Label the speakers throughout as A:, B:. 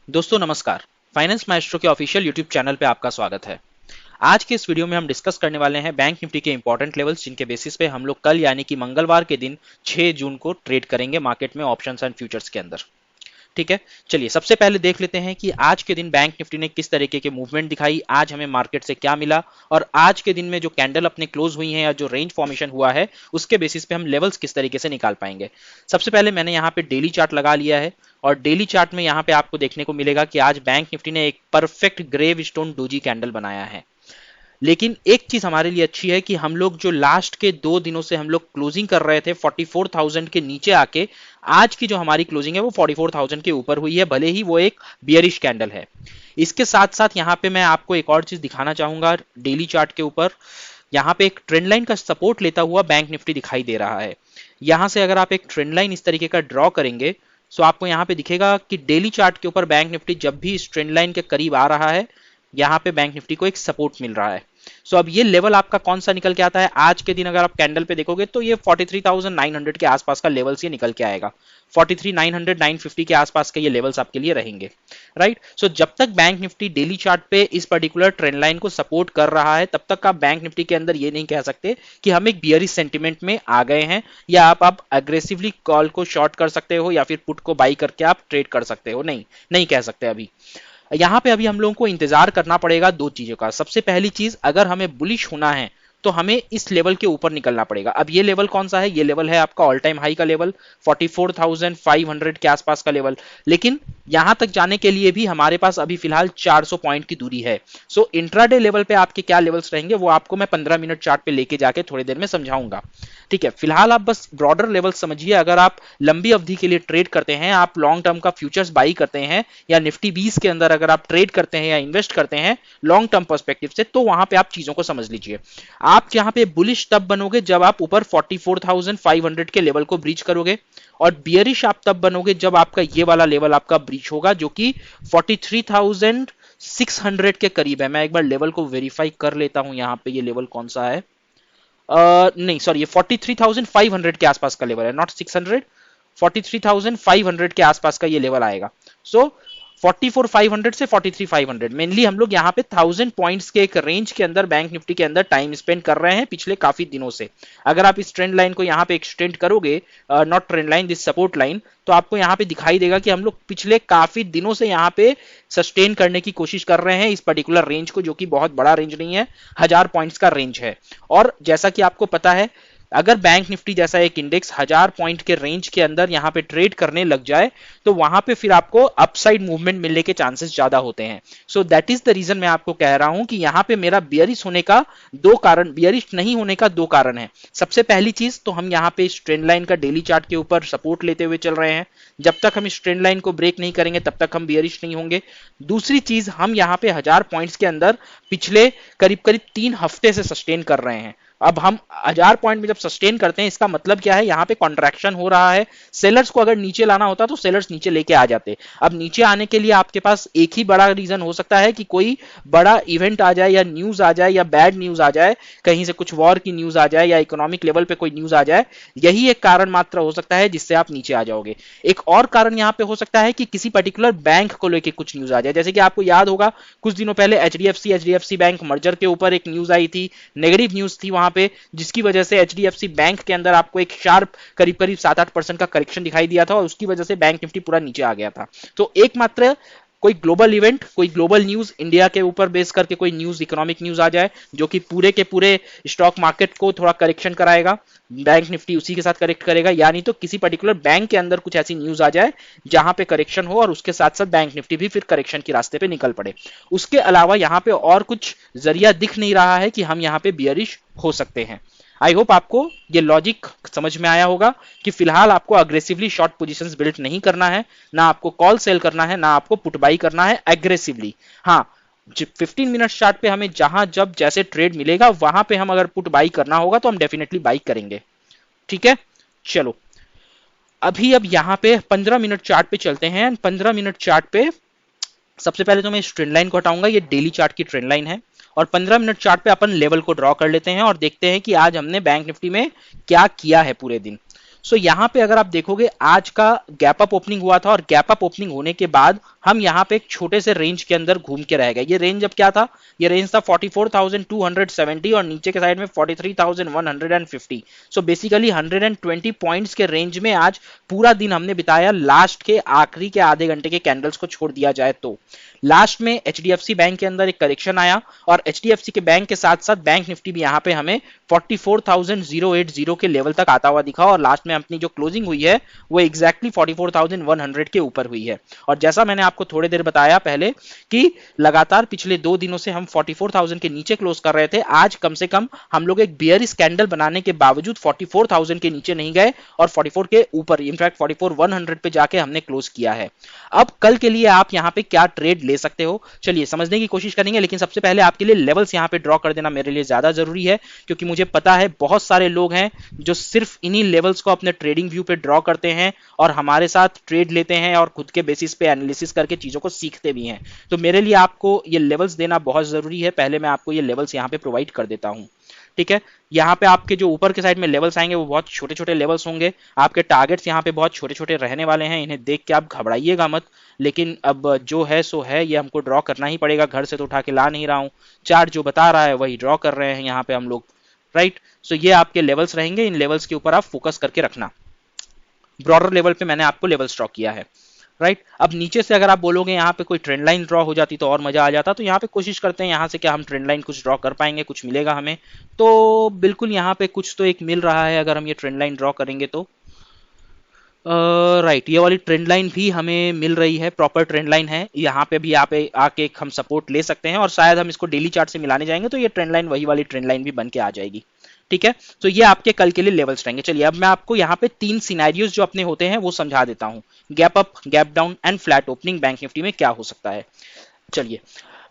A: दोस्तों नमस्कार। Finance maestro के ऑफिशियल यूट्यूब चैनल पे आपका स्वागत है। आज के इस वीडियो में हम डिस्कस करने वाले हैं बैंक निफ्टी के इंपॉर्टेंट लेवल्स, जिनके बेसिस पे हम लोग कल यानी कि मंगलवार के दिन 6 जून को ट्रेड करेंगे मार्केट में ऑप्शंस एंड फ्यूचर्स के अंदर। ठीक है, चलिए सबसे पहले देख लेते हैं कि आज के दिन बैंक निफ्टी ने किस तरीके के मूवमेंट दिखाई, आज हमें मार्केट से क्या मिला और आज के दिन में जो कैंडल अपने क्लोज हुई हैं या जो रेंज फॉर्मेशन हुआ है उसके बेसिस पे हम लेवल्स किस तरीके से निकाल पाएंगे। सबसे पहले मैंने यहाँ पे डेली चार्ट लगा लिया है और डेली चार्ट में यहाँ पे आपको देखने को मिलेगा कि आज बैंक निफ्टी ने एक perfect grave stone doji candle बनाया है। लेकिन एक चीज हमारे लिए अच्छी है कि हम लोग जो लास्ट के 2 दिनों से हम लोग क्लोजिंग कर रहे थे 44,000 के नीचे आके आज की जो हमारी क्लोजिंग है वो 44,000 के ऊपर हुई है, भले ही वो एक बियरिश कैंडल है। इसके साथ साथ यहाँ पे मैं आपको एक और चीज दिखाना चाहूंगा। डेली चार्ट के ऊपर यहाँ पे एक ट्रेंड लाइन का सपोर्ट लेता हुआ बैंक निफ्टी दिखाई दे रहा है। यहां से अगर आप एक ट्रेंड लाइन इस तरीके का ड्रॉ करेंगे तो आपको यहाँ पे दिखेगा कि डेली चार्ट के ऊपर बैंक निफ्टी जब भी इस ट्रेंड लाइन के करीब आ रहा है यहाँ पे बैंक निफ्टी को एक सपोर्ट मिल रहा है। सो अब ये लेवल आपका कौन सा निकल के आता है, आज के दिन अगर आप कैंडल पे देखोगे तो ये 43,900 के आसपास का लेवल्स ये निकल के आएगा। 43,900 950 के आसपास के ये लेवल्स आपके लिए रहेंगे, राइट। सो जब तक बैंक निफ्टी डेली चार्ट पे इस पर्टिकुलर ट्रेंड लाइन को सपोर्ट कर रहा है तब तक आप बैंक निफ्टी के अंदर ये नहीं कह सकते कि हम एक बियरिश सेंटिमेंट में आ गए हैं, या आप अग्रेसिवली कॉल को शॉर्ट कर सकते हो या फिर पुट को बाई करके आप ट्रेड कर सकते हो। नहीं, नहीं कह सकते। अभी यहां पे अभी हम लोगों को इंतजार करना पड़ेगा दो चीजों का। सबसे पहली चीज, अगर हमें बुलिश होना है तो हमें इस लेवल के ऊपर निकलना पड़ेगा। अब ये लेवल कौन सा है, ये लेवल है आपका ऑल टाइम हाई का लेवल 44,500 के आसपास का लेवल। लेकिन यहां तक जाने के लिए भी हमारे पास अभी फिलहाल 400 पॉइंट की दूरी है। सो इंट्राडे लेवल पे आपके क्या लेवल्स रहेंगे वो आपको मैं 15 मिनट चार्ट पे लेके जाके थोड़ी देर में समझाऊंगा। ठीक है, फिलहाल आप बस ब्रॉडर लेवल समझिए। अगर आप लंबी अवधि के लिए ट्रेड करते हैं, आप लॉन्ग टर्म का फ्यूचर्स बाई करते हैं या निफ्टी 20 के अंदर अगर आप ट्रेड करते हैं या इन्वेस्ट करते हैं लॉन्ग टर्म पर्सपेक्टिव से, तो वहां पे आप चीजों को समझ लीजिए। आप यहां पे बुलिश तब बनोगे जब आप ऊपर 44,500 के लेवल को ब्रीच करोगे, और बियरिश आप तब बनोगे जब आपका ये वाला लेवल आपका ब्रीच होगा जो कि 43,600 के करीब है। मैं एक बार लेवल को वेरीफाई कर लेता हूं, यहां पे ये लेवल कौन सा है। नहीं सॉरी, ये 43,500 के आसपास का लेवल है, नॉट 600। 43,500 के आसपास का ये लेवल आएगा। सो 44,500 से 43,500 मेनली हम लोग यहाँ पे 1000 पॉइंट्स के एक रेंज के अंदर बैंक निफ्टी के अंदर टाइम स्पेंड कर रहे हैं पिछले काफी दिनों से। अगर आप इस ट्रेंड लाइन को यहाँ पे एक्सटेंड करोगे, not trend line, this support line, तो आपको यहाँ पे दिखाई देगा कि हम लोग पिछले काफी दिनों से यहाँ पे सस्टेन करने की कोशिश कर रहे हैं इस पर्टिकुलर रेंज को, जो कि बहुत बड़ा रेंज नहीं है, 1000 पॉइंट्स का रेंज है। और जैसा कि आपको पता है, अगर बैंक निफ्टी जैसा एक इंडेक्स 1000 पॉइंट के रेंज के अंदर यहां पे ट्रेड करने लग जाए तो वहां पे फिर आपको अपसाइड मूवमेंट मिलने के चांसेस ज्यादा होते हैं। So that is the reason मैं आपको कह रहा हूं कि यहां पे मेरा बियरिश होने का दो कारण, बियरिश नहीं होने का दो कारण है। सबसे पहली चीज तो हम यहां पे इस ट्रेंड लाइन का डेली चार्ट के ऊपर सपोर्ट लेते हुए चल रहे हैं। जब तक हम इस ट्रेंड लाइन को ब्रेक नहीं करेंगे तब तक हम बियरिश नहीं होंगे। दूसरी चीज, हम यहां पे 1000 पॉइंट्स के अंदर पिछले करीब करीब 3 हफ्ते से सस्टेन कर रहे हैं। अब हम 1000 पॉइंट में जब सस्टेन करते हैं इसका मतलब क्या है, यहां पे कॉन्ट्रैक्शन हो रहा है। सेलर्स को अगर नीचे लाना होता तो सेलर्स नीचे लेके आ जाते। अब नीचे आने के लिए आपके पास एक ही बड़ा रीजन हो सकता है कि कोई बड़ा इवेंट आ जाए या न्यूज आ जाए या बैड न्यूज आ जाए, कहीं से कुछ वॉर की न्यूज आ जाए या इकोनॉमिक लेवल पे कोई न्यूज आ जाए। यही एक कारण मात्र हो सकता है जिससे आप नीचे आ जाओगे। एक और कारण यहां पे हो सकता है कि किसी पर्टिकुलर बैंक को लेकर कुछ न्यूज आ जाए। जैसे कि आपको याद होगा कुछ दिनों पहले एचडीएफसी बैंक मर्जर के ऊपर एक न्यूज आई थी, नेगेटिव न्यूज थी वहां पे, जिसकी वजह से एचडीएफसी बैंक के अंदर आपको एक शार्प करीब करीब 7-8% का करेक्शन दिखाई दिया था और उसकी वजह से बैंक निफ्टी पूरा नीचे आ गया था। तो एकमात्र कोई ग्लोबल इवेंट, कोई ग्लोबल न्यूज, इंडिया के ऊपर बेस करके कोई न्यूज, इकोनॉमिक न्यूज आ जाए जो कि पूरे के पूरे स्टॉक मार्केट को थोड़ा करेक्शन कराएगा, बैंक निफ्टी उसी के साथ करेक्ट करेगा, यानी तो किसी पर्टिकुलर बैंक के अंदर कुछ ऐसी न्यूज आ जाए जहां पे करेक्शन हो और उसके साथ साथ बैंक निफ्टी भी फिर करेक्शन के रास्ते पे निकल पड़े। उसके अलावा यहां पे और कुछ जरिया दिख नहीं रहा है कि हम यहां पे बियरिश हो सकते हैं। आई होप आपको ये लॉजिक समझ में आया होगा कि फिलहाल आपको अग्रेसिवली शॉर्ट पोजीशंस बिल्ड नहीं करना है, ना आपको कॉल सेल करना है, ना आपको पुट बाई करना है एग्रेसिवली। हाँ, 15 मिनट चार्ट पे हमें जहां जब जैसे ट्रेड मिलेगा वहां पे हम अगर पुट बाई करना होगा तो हम डेफिनेटली बाई करेंगे। ठीक है, चलो अभी अब यहां पे 15 मिनट चार्ट पे चलते हैं। 15 मिनट चार्ट पे सबसे पहले तो मैं इस ट्रेंड लाइन को हटाऊंगा, ये डेली चार्ट की ट्रेंड लाइन है, और 15 मिनट चार्ट पे अपन लेवल को ड्रॉ कर लेते हैं और देखते हैं कि आज हमने बैंक निफ्टी में क्या किया है पूरे दिन। सो यहाँ पे अगर आप देखोगे आज का गैप अप ओपनिंग हुआ था और गैप अप ओपनिंग होने के बाद हम यहाँ पे एक छोटे से रेंज के अंदर घूम के रह गए। ये रेंज अब क्या था, ये रेंज था 44,270 और नीचे के साइड में 43,150। सो बेसिकली 120 पॉइंट्स के रेंज में आज पूरा दिन हमने बिताया, लास्ट के आखिरी के आधे घंटे के कैंडल्स को छोड़ दिया जाए तो। लास्ट में एचडीएफसी बैंक के अंदर एक करेक्शन आया और एचडीएफसी के बैंक के साथ साथ बैंक निफ्टी भी यहाँ पे हमें 44,080 के लेवल तक आता हुआ दिखा और लास्ट में अपनी जो क्लोजिंग हुई है वो एग्जैक्टली 44,100 के ऊपर हुई है। और जैसा मैंने आपको थोड़ी देर बताया पहले कि लगातार पिछले 2 दिनों से हम 44,000 के नीचे क्लोज कर रहे थे, आज कम से कम हम लोग एक बियरिश कैंडल बनाने के बावजूद 44,000 के नीचे नहीं गए और 44 के ऊपर, इनफैक्ट 44,100 पे जाके हमने क्लोज किया है। अब कल के लिए आप यहाँ पे क्या ट्रेड ले सकते हो, चलिए समझने की कोशिश करेंगे, लेकिन सबसे पहले आपके लिए लेवल्स यहाँ पे ड्रॉ कर देना मेरे लिए ज्यादा जरूरी है, क्योंकि मुझे पता है बहुत सारे लोग हैं जो सिर्फ इन्हीं लेवल्स को अपने ट्रेडिंग व्यू पे ड्रॉ करते हैं और हमारे साथ ट्रेड लेते हैं और खुद के बेसिस पे एनालिसिस करके चीजों को सीखते भी हैं। तो मेरे लिए आपको ये लेवल्स देना बहुत जरूरी है। पहले मैं आपको ये लेवल्स यहाँ पे प्रोवाइड कर देता हूँ, ठीक है। यहाँ पे आपके जो ऊपर के साइड में लेवल्स आएंगे वो बहुत छोटे छोटे लेवल्स होंगे, आपके टारगेट्स यहाँ पे बहुत छोटे छोटे रहने वाले हैं, इन्हें देख के आप घबराइएगा मत, लेकिन अब जो है सो है, ये हमको ड्रॉ करना ही पड़ेगा, घर से तो उठा के ला नहीं रहा हूँ, चार्ट जो बता रहा है वही ड्रॉ कर रहे हैं यहाँ पे हम लोग, राइट। सो ये आपके लेवल्स रहेंगे, इन लेवल्स के ऊपर आप फोकस करके रखना। ब्रॉडर लेवल पे मैंने आपको लेवल्स ड्रॉ किया है, राइट। अब नीचे से अगर आप बोलोगे यहाँ पे कोई ट्रेंड लाइन ड्रॉ हो जाती तो और मजा आ जाता, तो यहाँ पे कोशिश करते हैं यहाँ से क्या हम ट्रेंड लाइन कुछ ड्रॉ कर पाएंगे, कुछ मिलेगा हमें, तो बिल्कुल यहाँ पे कुछ तो एक मिल रहा है अगर हम ये ट्रेंड लाइन ड्रॉ करेंगे तो। राइट, ये वाली ट्रेंड लाइन भी हमें मिल रही है, प्रॉपर ट्रेंड लाइन है, यहाँ पे भी आप आके हम सपोर्ट ले सकते हैं और शायद हम इसको डेली चार्ट से मिलाने जाएंगे तो ये ट्रेंड लाइन वही वाली ट्रेंड लाइन भी बन के आ जाएगी, ठीक है। तो ये आपके कल के लिए लेवल्स रहेंगे। चलिए अब मैं आपको यहाँ पे 3 सिनेरियोज जो अपने होते हैं वो समझा देता हूँ, gap up, gap down and flat opening bank Nifty में क्या हो सकता है। चलिए,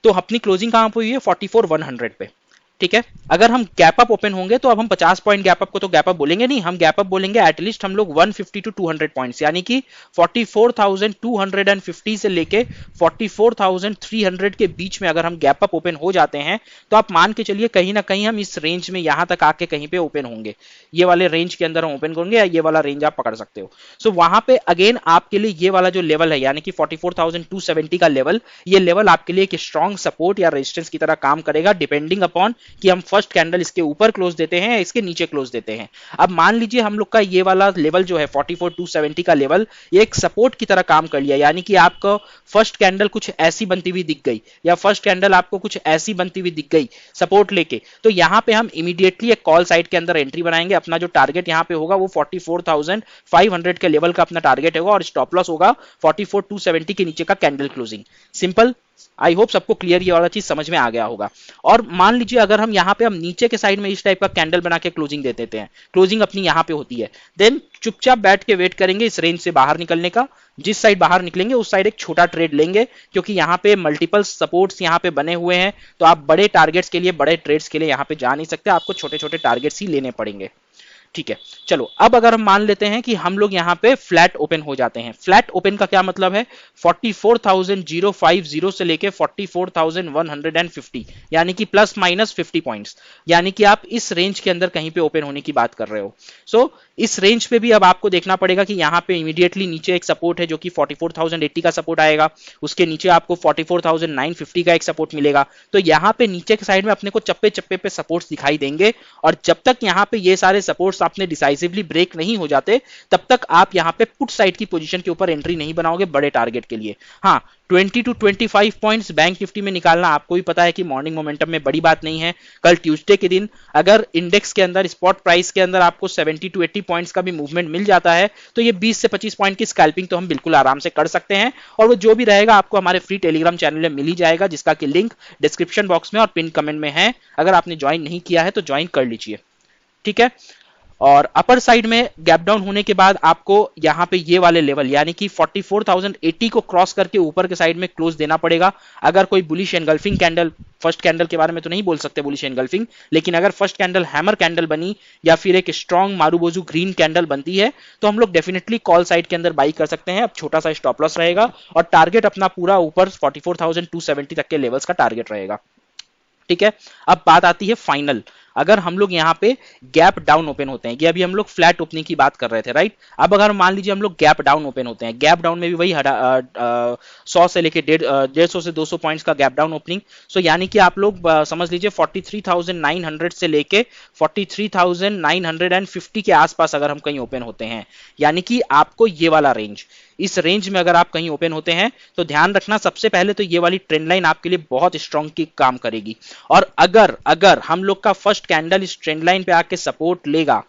A: तो अपनी क्लोजिंग कहां पे हुई है, 44,100 पे, ठीक है। अगर हम गैप अप ओपन होंगे तो अब हम 50 पॉइंट गैप अप को तो गैप अप बोलेंगे नहीं, हम गैप अप बोलेंगे एटलीस्ट हम लोग 150 टू 200 पॉइंट्स, यानी कि 44,250 से लेके 44,300 के बीच में अगर हम गैप अप ओपन हो जाते हैं तो आप मान के चलिए कहीं ना कहीं हम इस रेंज में यहां तक आके कहीं पे ओपन होंगे, ये वाले रेंज के अंदर हम ओपन करेंगे या ये वाला रेंज आप पकड़ सकते हो। सो वहां पे अगेन आपके लिए ये वाला जो लेवल है यानी कि 44,270 का लेवल, ये लेवल आपके लिए एक स्ट्रॉन्ग सपोर्ट या रेजिस्टेंस की तरह काम करेगा, डिपेंडिंग अपॉन कि हम फर्स्ट कैंडल इसके ऊपर क्लोज देते हैं या इसके नीचे क्लोज देते हैं। अब मान लीजिए हम लोग का ये वाला लेवल जो है 44,270 का लेवल, ये एक सपोर्ट की तरह काम कर लिया, यानी कि आपको फर्स्ट कैंडल कुछ ऐसी बनती हुई दिख गई या फर्स्ट कैंडल आपको कुछ ऐसी बनती हुई दिख गई सपोर्ट लेके, तो यहां पे हम इमीडिएटली एक कॉल साइड के अंदर एंट्री बनाएंगे। अपना जो टारगेट यहां पे होगा वो 44,500 के लेवल का अपना टारगेट होगा और स्टॉप लॉस होगा 44,270 के नीचे का candle closing. Simple, I hope सबको क्लियर ये वाला चीज समझ में आ गया होगा। और मान लीजिए अगर हम यहाँ पे हम नीचे के साइड में इस टाइप का कैंडल बना के क्लोजिंग दे देते हैं, क्लोजिंग अपनी यहाँ पे होती है, देन चुपचाप बैठ के वेट करेंगे इस रेंज से बाहर निकलने का। जिस साइड बाहर निकलेंगे उस साइड एक छोटा ट्रेड लेंगे, क्योंकि यहाँ पे मल्टीपल सपोर्ट्स यहाँ पे बने हुए हैं, तो आप बड़े टारगेट्स के लिए, बड़े ट्रेड्स के लिए यहाँ पे जा नहीं सकते, आपको छोटे छोटे टारगेट्स ही लेने पड़ेंगे, ठीक है। चलो अब अगर हम मान लेते हैं कि हम लोग यहां पे फ्लैट ओपन हो जाते हैं, फ्लैट ओपन का क्या मतलब है, 44,050 से लेके 44,150, यानी कि प्लस माइनस 50 पॉइंट्स, यानी कि आप इस रेंज के अंदर कहीं पे ओपन होने की बात कर रहे हो। सो इस रेंज पे भी अब आपको देखना पड़ेगा कि यहां पे इमीडिएटली नीचे एक सपोर्ट है जो कि 44,080 का सपोर्ट आएगा, उसके नीचे आपको 44,950 का एक सपोर्ट मिलेगा। तो यहां पे नीचे के साइड में अपने को चप्पे चप्पे पे सपोर्ट्स दिखाई देंगे और जब तक यहां पे ये सारे सपोर्ट्स आपने डिसाइसिवली ब्रेक नहीं हो जाते तब तक आप यहां पे पुट साइड की पोजीशन के ऊपर एंट्री नहीं बनाओगे बड़े टारगेट के लिए। हाँ, 20 टू 25 पॉइंट्स बैंक निफ्टी में निकालना आपको भी पता है कि मॉर्निंग मोमेंटम में बड़ी बात नहीं है। कल ट्यूसडे के दिन अगर इंडेक्स के अंदर, स्पॉट प्राइस के अंदर आपको 70 टू 80 पॉइंट्स का भी मूवमेंट मिल जाता है तो ये 20 से 25 पॉइंट की स्कैल्पिंग तो हम बिल्कुल आराम से कर सकते हैं, और वो जो भी रहेगा आपको हमारे फ्री टेलीग्राम चैनल में मिल ही जाएगा, जिसका कि लिंक डिस्क्रिप्शन बॉक्स में और पिन कमेंट में है। अगर आपने ज्वाइन नहीं किया है तो ज्वाइन कर लीजिए, ठीक है। और अपर साइड में गैप डाउन होने के बाद आपको यहां पे ये वाले लेवल यानी कि 44,080 को क्रॉस करके ऊपर के साइड में क्लोज देना पड़ेगा। अगर कोई bullish engulfing candle, first candle के बारे में तो नहीं बोल सकते बुलिश एनगल्फिंग, लेकिन अगर फर्स्ट कैंडल हैमर कैंडल बनी या फिर एक स्ट्रॉन्ग मारूबोजू ग्रीन कैंडल बनती है तो हम लोग डेफिनेटली कॉल साइड के अंदर बाई कर सकते हैं। अब छोटा सा स्टॉप लॉस रहेगा और टारगेट अपना पूरा ऊपर 44,270 तक के लेवल्स का टारगेट रहेगा, ठीक है। अब बात आती है फाइनल, अगर हम लोग यहाँ पे गैप डाउन ओपन होते हैं, ये अभी हम लोग फ्लैट ओपनिंग की बात कर रहे थे, राइट। अब अगर मान लीजिए हम लोग गैप डाउन ओपन होते हैं, गैप डाउन में भी वही 100 से लेके 150 से 200 पॉइंट्स का गैप डाउन ओपनिंग। सो यानी कि आप लोग समझ लीजिए 43,900 से लेके 43,950 के आसपास अगर हम कहीं ओपन होते हैं, यानी कि आपको ये वाला रेंज, इस रेंज में अगर आप कहीं ओपन होते हैं तो ध्यान रखना, सबसे पहले तो ये वाली ट्रेंड लाइन आपके लिए बहुत स्ट्रांग की काम करेगी। और अगर अगर हम लोग का फर्स्ट कैंडल इस ट्रेंड लाइन पे आके सपोर्ट लेगा,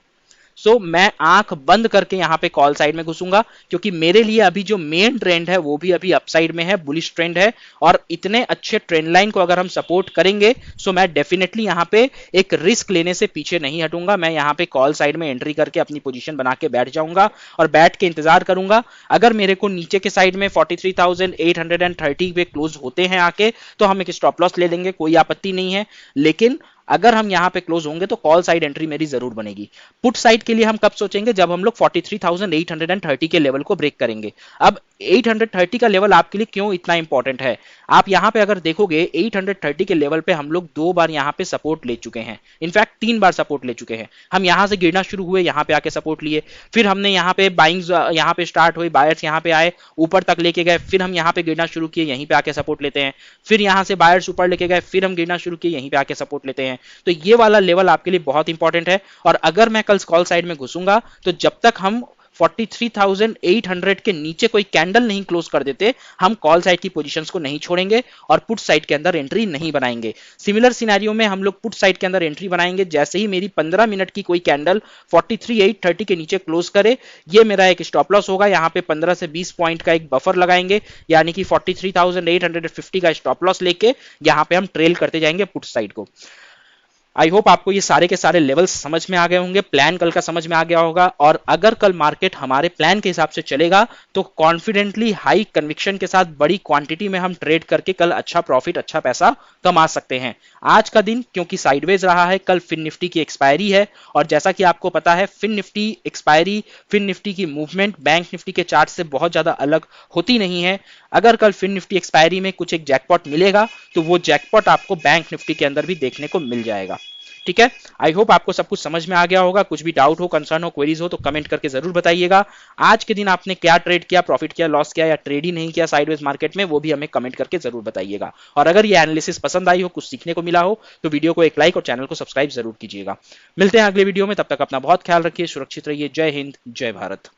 A: सो मैं आंख बंद करके यहां पे कॉल साइड में घुसूंगा, क्योंकि मेरे लिए अभी जो मेन ट्रेंड है वो भी अभी अपसाइड में है, बुलिश ट्रेंड है। और इतने अच्छे ट्रेंड लाइन को अगर हम सपोर्ट करेंगे, सो मैं डेफिनेटली यहां पे एक रिस्क लेने से पीछे नहीं हटूंगा। मैं यहां पे कॉल साइड में एंट्री करके अपनी पोजीशन बना के बैठ जाऊंगा और बैठ के इंतजार करूंगा। अगर मेरे को नीचे के साइड में 43,830 पे क्लोज होते हैं आके, तो हम एक स्टॉप लॉस ले लेंगे, कोई आपत्ति नहीं है। लेकिन अगर हम यहां पे क्लोज होंगे तो कॉल साइड एंट्री मेरी जरूर बनेगी। पुट साइड के लिए हम कब सोचेंगे, जब हम लोग 43,830 के लेवल को ब्रेक करेंगे। अब 830 का लेवल आपके लिए क्यों इतना इंपॉर्टेंट है, आप यहां पे अगर देखोगे 830 के लेवल पे हम लोग 2 बार यहां पे सपोर्ट ले चुके हैं, इनफैक्ट 3 बार सपोर्ट ले चुके हैं। हम यहां से गिरना शुरू हुए, यहां पे आके सपोर्ट लिए, फिर हमने यहां पे बाइंग्स यहां पे स्टार्ट हुई, बायर्स यहां पे आए, ऊपर तक लेके गए, फिर हम यहां पे गिरना शुरू किए, यहीं पे आके सपोर्ट लेते हैं, फिर यहां से बायर्स ऊपर लेके गए, फिर हम गिरना शुरू किए, यहीं पे आके सपोर्ट लेते हैं। तो ये वाला लेवल आपके लिए बहुत इंपॉर्टेंट है। और अगर मैं कल कॉल साइड में घुसूंगा तो जब तक हम 43,800 के नीचे कोई कैंडल नहीं क्लोज कर देते, हम कॉल साइड की पोजीशंस को नहीं छोड़ेंगे और पुट साइड के अंदर एंट्री नहीं बनाएंगे। सिमिलर सिनेरियो में हम लोग पुट साइड के अंदर एंट्री बनाएंगे जैसे ही मेरी 15 मिनट की कोई कैंडल 43,830 के नीचे क्लोज करे, ये मेरा एक स्टॉप लॉस होगा। यहां पे 15 से 20 पॉइंट का एक बफर लगाएंगे, यानी कि 43,850 का स्टॉप लॉस लेके यहां पे हम ट्रेल करते जाएंगे पुट साइड को। आई होप आपको ये सारे के सारे लेवल्स समझ में आ गए होंगे, प्लान कल का समझ में आ गया होगा। और अगर कल मार्केट हमारे प्लान के हिसाब से चलेगा तो कॉन्फिडेंटली हाई कन्विक्शन के साथ बड़ी क्वांटिटी में हम ट्रेड करके कल अच्छा प्रॉफिट, अच्छा पैसा कमा सकते हैं। आज का दिन क्योंकि साइडवेज रहा है, कल फिन निफ्टी की एक्सपायरी है, और जैसा कि आपको पता है Fin Nifty expiry, Fin Nifty की मूवमेंट बैंक निफ्टी के चार्ट से बहुत ज्यादा अलग होती नहीं है। अगर कल फिन निफ्टी एक्सपायरी में कुछ एक जैकपॉट मिलेगा तो वो जैकपॉट आपको बैंक निफ्टी के अंदर भी देखने को मिल जाएगा। ठीक है, आई होप आपको सब कुछ समझ में आ गया होगा। कुछ भी डाउट हो, कंसर्न हो, क्वेरीज हो तो कमेंट करके जरूर बताइएगा। आज के दिन आपने क्या ट्रेड किया, प्रॉफिट किया, लॉस किया, या ट्रेड ही नहीं किया साइडवेज मार्केट में, वो भी हमें कमेंट करके जरूर बताइएगा। और अगर ये एनालिसिस पसंद आई हो, कुछ सीखने को मिला हो, तो वीडियो को एक लाइक और चैनल को सब्सक्राइब जरूर कीजिएगा। मिलते हैं अगले वीडियो में, तब तक अपना बहुत ख्याल रखिए, सुरक्षित रहिए। जय हिंद, जय भारत।